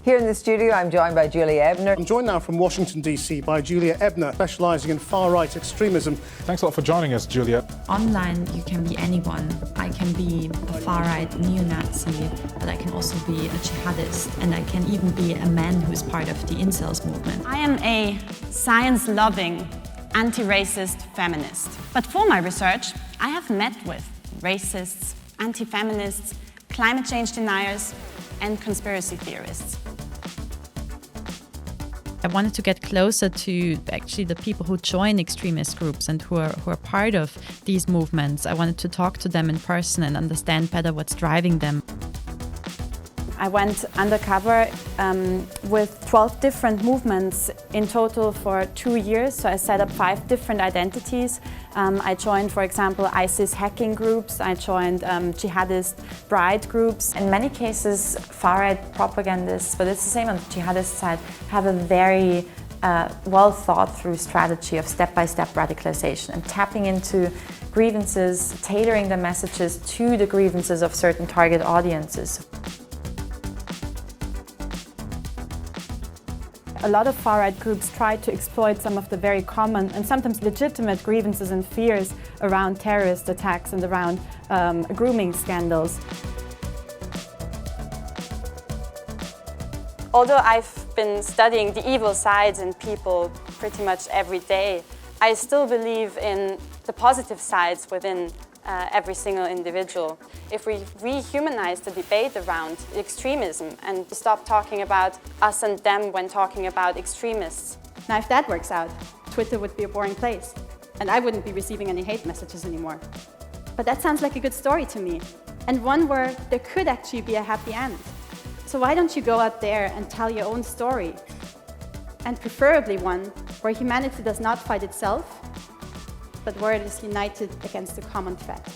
Here in the studio, I'm joined by Julia Ebner. I'm joined now from Washington, D.C. by Julia Ebner, specialising in far-right extremism. Thanks a lot for joining us, Julia. Online, you can be anyone. I can be a far-right neo-Nazi, but I can also be a jihadist, and I can even be a man who's part of the incels movement. I am a science-loving, anti-racist feminist. But for my research, I have met with racists, anti-feminists, climate change deniers, and conspiracy theorists. I wanted to get closer to actually the people who join extremist groups and who are part of these movements. I wanted to talk to them in person and understand better what's driving them. I went undercover with 12 different movements in total for 2 years. So I set up 5 different identities. I joined, for example, ISIS hacking groups. I joined jihadist bride groups. In many cases, far-right propagandists, but it's the same on the jihadist side, have a very well thought through strategy of step-by-step radicalization and tapping into grievances, tailoring the messages to the grievances of certain target audiences. A lot of far-right groups try to exploit some of the very common and sometimes legitimate grievances and fears around terrorist attacks and around grooming scandals. Although I've been studying the evil sides in people pretty much every day, I still believe in the positive sides within every single individual. If we rehumanize the debate around extremism and stop talking about us and them when talking about extremists. Now, if that works out, Twitter would be a boring place, and I wouldn't be receiving any hate messages anymore. But that sounds like a good story to me, and one where there could actually be a happy end. So why don't you go out there and tell your own story? And preferably one where humanity does not fight itself, but where it is united against a common threat.